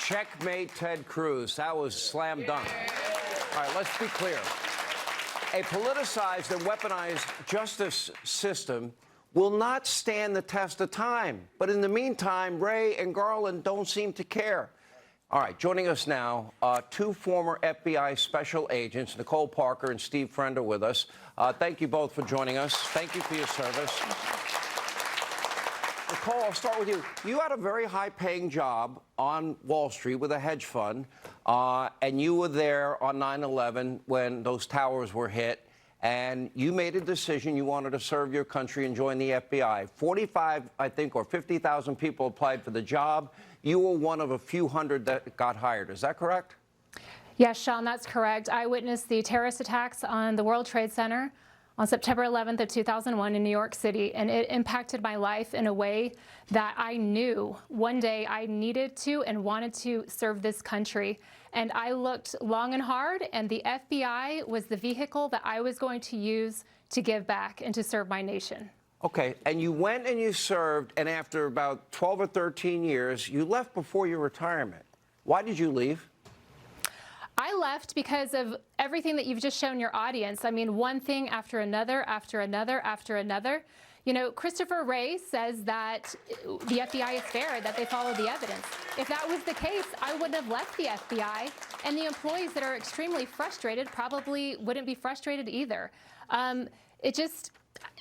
Checkmate, Ted Cruz. That was slam dunk. All right, let's be clear. A politicized and weaponized justice system will not stand the test of time. But in the meantime, Wray and Garland don't seem to care. All right, joining us now, two former FBI special agents, Nicole Parker and Steve Friend, are with us. Thank you both for joining us. Thank you for your service. Nicole, I'll start with you. You had a very high-paying job on Wall Street with a hedge fund, and you were there on 9/11 when those towers were hit, and you made a decision you wanted to serve your country and join the FBI. 45, I think, or 50,000 people applied for the job. You were one of a few hundred that got hired. Is that correct? Yes, Sean, that's correct. I witnessed the terrorist attacks on the World Trade Center on September 11th of 2001 in New York City, and it impacted my life in a way that I knew one day I needed to and wanted to serve this country. And I looked long and hard, and the FBI was the vehicle that I was going to use to give back and to serve my nation. Okay, and you went and you served, and after about 12 or 13 years, you left before your retirement. Why did you leave? I left because of everything that you've just shown your audience. I mean, one thing after another, after another, after another. You know, Christopher Wray says that the FBI is fair, that they follow the evidence. If that was the case, I wouldn't have left the FBI, and the employees that are extremely frustrated probably wouldn't be frustrated either.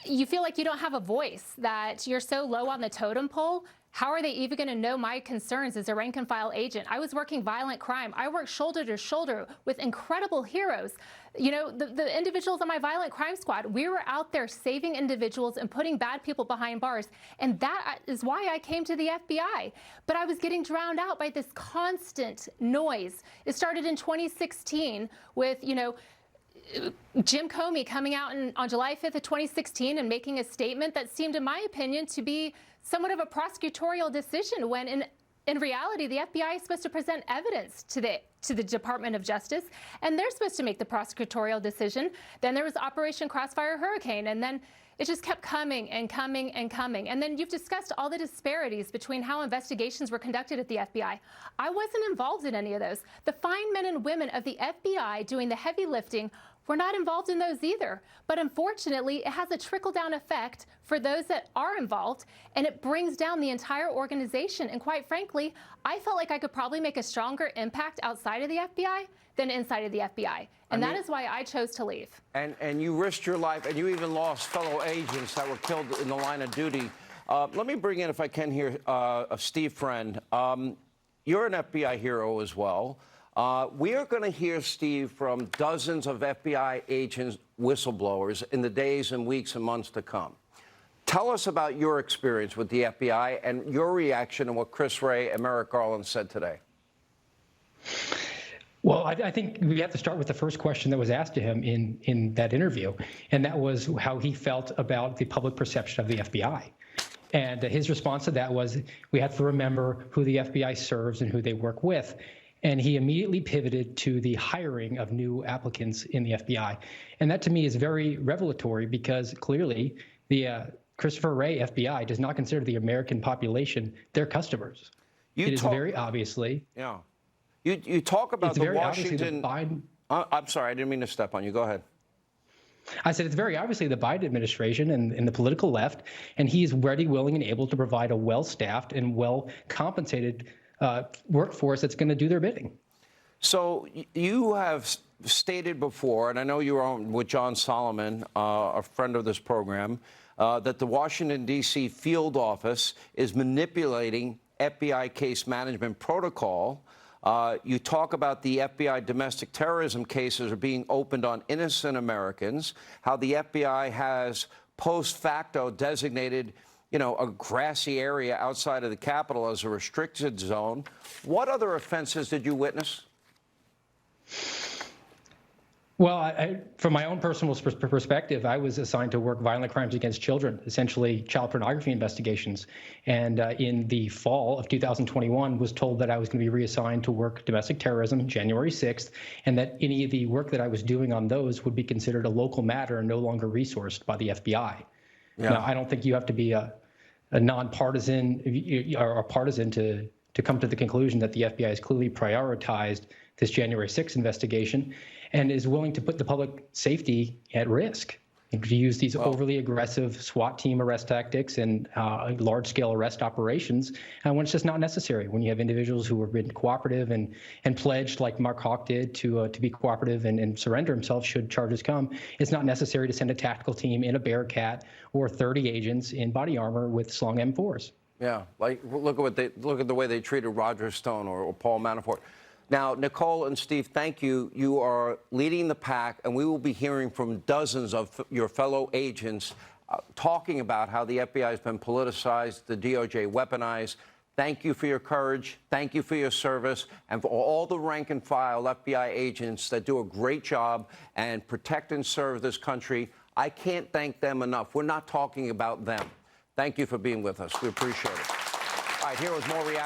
You feel like you don't have a voice, that you're so low on the totem pole. How are they even going to know my concerns as a rank and file agent? I was working violent crime. I worked shoulder to shoulder with incredible heroes. You know, the individuals on my violent crime squad, we were out there saving individuals and putting bad people behind bars. And that is why I came to the FBI. But I was getting drowned out by this constant noise. It started in 2016 with, you know, Jim Comey coming out on July 5th of 2016 and making a statement that seemed, in my opinion, to be somewhat of a prosecutorial decision, when in reality the FBI is supposed to present evidence to the Department of Justice, and they're supposed to make the prosecutorial decision. Then there was Operation Crossfire Hurricane, and then it just kept coming and coming and coming. And then you've discussed all the disparities between how investigations were conducted at the FBI. I wasn't involved in any of those. The fine men and women of the FBI doing the heavy lifting were not involved in those either. But unfortunately, it has a trickle-down effect for those that are involved, and it brings down the entire organization. And quite frankly, I felt like I could probably make a stronger impact outside of the FBI than inside of the FBI. And that is why I chose to leave. And you risked your life, and you even lost fellow agents that were killed in the line of duty. Let me bring in, if I can, here Steve Friend. You're an FBI hero as well. We are going to hear, Steve, from dozens of FBI agents, whistleblowers, in the days and weeks and months to come. Tell us about your experience with the FBI and your reaction to what Chris Wray and Merrick Garland said today. Well, I think we have to start with the first question that was asked to him in that interview, and that was how he felt about the public perception of the FBI. And his response to that was, we have to remember who the FBI serves and who they work with. And he immediately pivoted to the hiring of new applicants in the FBI. And that, to me, is very revelatory, because clearly the Christopher Wray FBI does not consider the American population their customers. It is very obviously. Yeah. You talk about the Washington. I'm sorry, I didn't mean to step on you. Go ahead. I said it's very obviously the Biden administration and the political left, and he's ready, willing, and able to provide a well-staffed and well-compensated workforce that's going to do their bidding. So you have stated before, and I know you were on with John Solomon, a friend of this program, that the Washington, D.C. field office is manipulating FBI case management protocol. You talk about the FBI domestic terrorism cases are being opened on innocent Americans, how the FBI has post facto designated, you know, a grassy area outside of the Capitol as a restricted zone. What other offenses did you witness? Well, from my own personal perspective, I was assigned to work violent crimes against children, essentially child pornography investigations. And in the fall of 2021, was told that I was going to be reassigned to work domestic terrorism January 6th, and that any of the work that I was doing on those would be considered a local matter and no longer resourced by the FBI. Yeah. Now, I don't think you have to be a nonpartisan or a partisan to to come to the conclusion that the FBI has clearly prioritized this January 6th investigation and is willing to put the public safety at risk, and to use these overly aggressive SWAT team arrest tactics and large-scale arrest operations when it's just not necessary. When you have individuals who have been cooperative and pledged, like Mark Hawk did, to be cooperative and surrender himself should charges come, it's not necessary to send a tactical team in a Bearcat or 30 agents in body armor with slung M4s. Yeah, like look at the way they treated Roger Stone or Paul Manafort. Now, Nicole and Steve, thank you. You are leading the pack, and we will be hearing from dozens of your fellow agents talking about how the FBI has been politicized, the DOJ weaponized. Thank you for your courage. Thank you for your service. And for all the rank and file FBI agents that do a great job and protect and serve this country, I can't thank them enough. We're not talking about them. Thank you for being with us. We appreciate it. All right, here was more reaction.